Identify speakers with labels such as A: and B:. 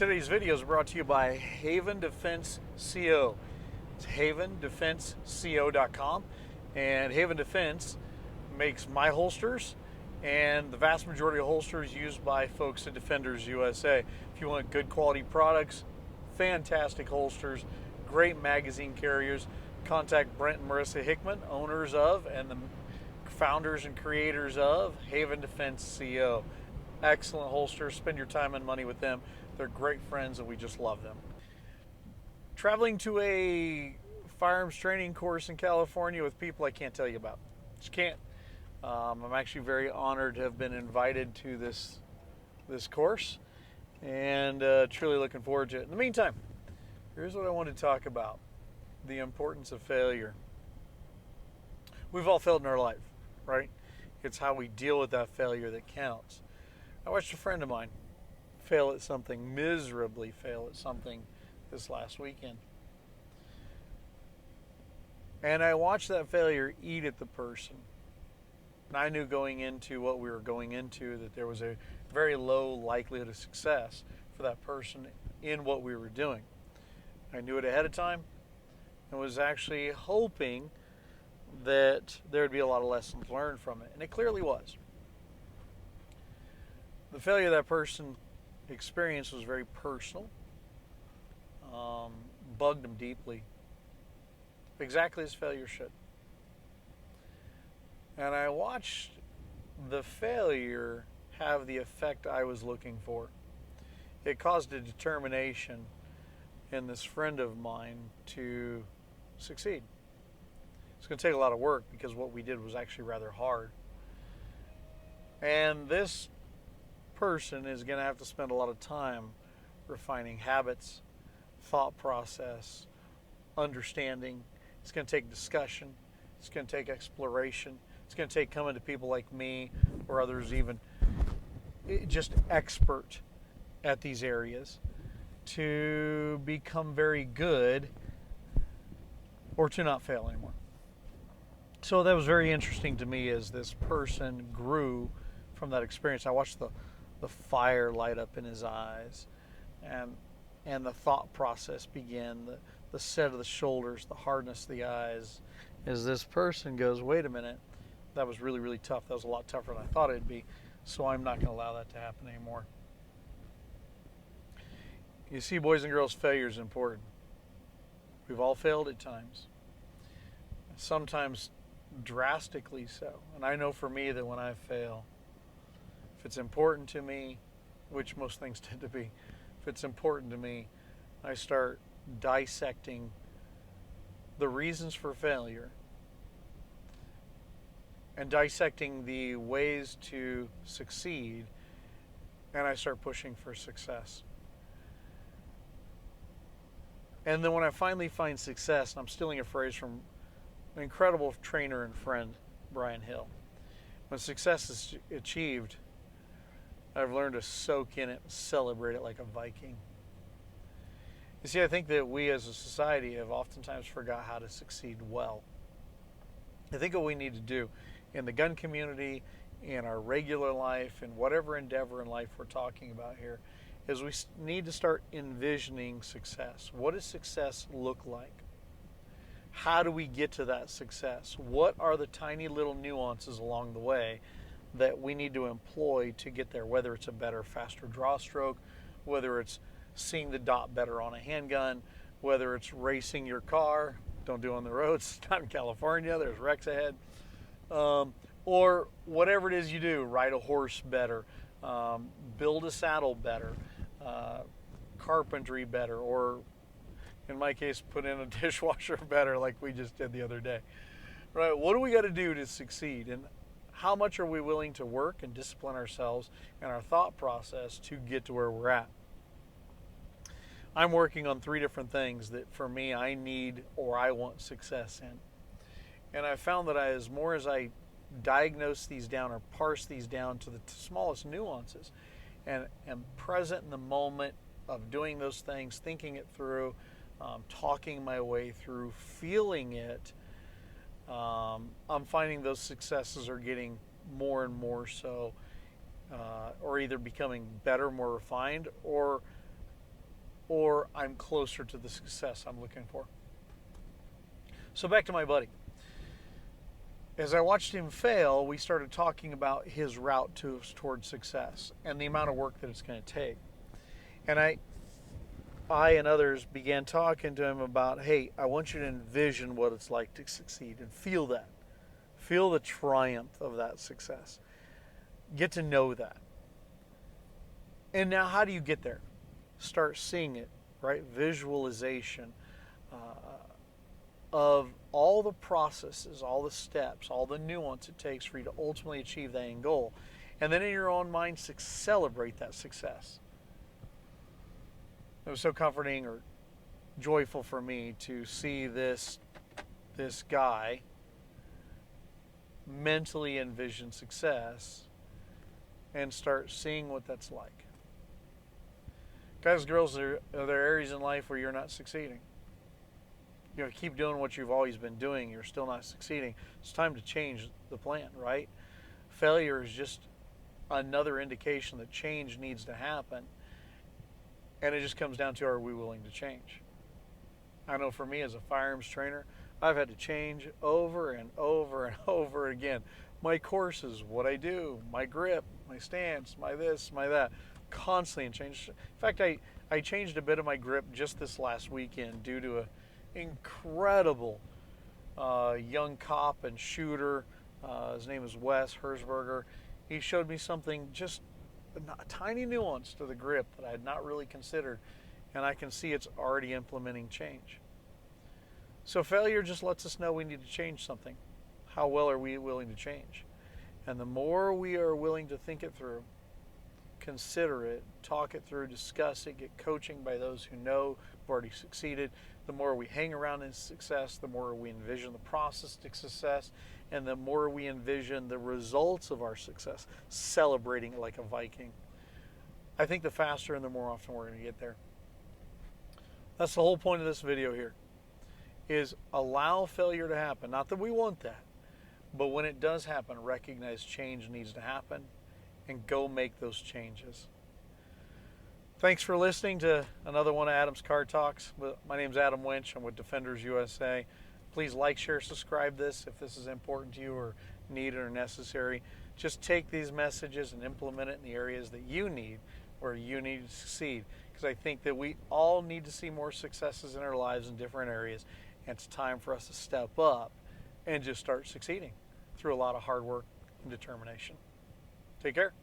A: Today's video is brought to you by Haven Defense CO. It's havendefenseco.com, and Haven Defense makes my holsters and the vast majority of holsters used by folks at Defenders USA. If you want good quality products, fantastic holsters, great magazine carriers, contact Brent and Marissa Hickman, owners of and the founders and creators of Haven Defense CO. Excellent holsters. Spend your time and money with them. They're great friends and we just love them. Traveling to a firearms training course in California with people I can't tell you about. Just can't. I'm actually very honored to have been invited to this course and truly looking forward to it. In the meantime, here's what I want to talk about: the importance of failure. We've all failed in our life, right? It's how we deal with that failure that counts. I watched a friend of mine miserably fail at something this last weekend. And I watched that failure eat at the person. And I knew going into what we were going into that there was a very low likelihood of success for that person in what we were doing. I knew it ahead of time and was actually hoping that there would be a lot of lessons learned from it. And it clearly was. The failure that person experienced was very personal, bugged him deeply, exactly as failure should. And I watched the failure have the effect I was looking for. It caused a determination in this friend of mine to succeed. It's going to take a lot of work because what we did was actually rather hard. And this person is going to have to spend a lot of time refining habits, thought process, understanding. It's going to take discussion. It's going to take exploration. It's going to take coming to people like me or others even just expert at these areas to become very good or to not fail anymore. So that was very interesting to me as this person grew from that experience. I watched the fire light up in his eyes and the thought process begin, the set of the shoulders, the hardness of the eyes, as this person goes, wait a minute, that was really, really tough. That was a lot tougher than I thought it'd be, so I'm not going to allow that to happen anymore. You see, boys and girls, failure is important. We've all failed at times, sometimes drastically so. And I know for me that when I fail, if it's important to me, which most things tend to be, if it's important to me, I start dissecting the reasons for failure and dissecting the ways to succeed, and I start pushing for success. And then when I finally find success, and I'm stealing a phrase from an incredible trainer and friend, Brian Hill, when success is achieved, I've learned to soak in it and celebrate it like a Viking. You see, I think that we as a society have oftentimes forgot how to succeed well. I think what we need to do in the gun community, in our regular life, in whatever endeavor in life we're talking about here, is we need to start envisioning success. What does success look like? How do we get to that success? What are the tiny little nuances along the way that we need to employ to get there, whether it's a better, faster draw stroke, whether it's seeing the dot better on a handgun, whether it's racing your car, don't do it on the roads, not in California, there's wrecks ahead, or whatever it is you do, ride a horse better, build a saddle better, carpentry better, or in my case, put in a dishwasher better like we just did the other day. Right? What do we got to do to succeed? And how much are we willing to work and discipline ourselves and our thought process to get to where we're at? I'm working on 3 different things that for me I need or I want success in. And I found that as more as I diagnose these down or parse these down to the smallest nuances and am present in the moment of doing those things, thinking it through, talking my way through, feeling it, I'm finding those successes are getting more and more so, or either becoming better, more refined, or or I'm closer to the success I'm looking for. So back to my buddy. As I watched him fail, we started talking about his route towards success and the amount of work that it's going to take. And I and others began talking to him about, hey, I want you to envision what it's like to succeed and feel that. Feel the triumph of that success. Get to know that. And now how do you get there? Start seeing it, right? Visualization of all the processes, all the steps, all the nuance it takes for you to ultimately achieve that end goal. And then in your own mind, celebrate that success. It was so comforting or joyful for me to see this guy mentally envision success and start seeing what that's like. Guys, girls, are there areas in life where you're not succeeding? You know, keep doing what you've always been doing, you're still not succeeding. It's time to change the plan, right? Failure is just another indication that change needs to happen. And it just comes down to, are we willing to change? I know for me as a firearms trainer, I've had to change over and over and over again. My courses, what I do, my grip, my stance, my this, my that, constantly change. In fact, I changed a bit of my grip just this last weekend due to an incredible young cop and shooter. His name is Wes Herzberger. He showed me something, just a tiny nuance to the grip that I had not really considered, and I can see it's already implementing change. So failure just lets us know we need to change something. How well are we willing to change? And the more we are willing to think it through, consider it, talk it through, discuss it, get coaching by those who know, who've already succeeded, the more we hang around in success, the more we envision the process to success, and the more we envision the results of our success, celebrating it like a Viking. I think the faster and the more often we're going to get there. That's the whole point of this video here, is allow failure to happen. Not that we want that, but when it does happen, recognize change needs to happen and go make those changes. Thanks for listening to another one of Adam's Car Talks. My name's Adam Winch. I'm with Defenders USA. Please like, share, subscribe this if this is important to you or needed or necessary. Just take these messages and implement it in the areas that you need, where you need to succeed. Because I think that we all need to see more successes in our lives in different areas. And it's time for us to step up and just start succeeding through a lot of hard work and determination. Take care.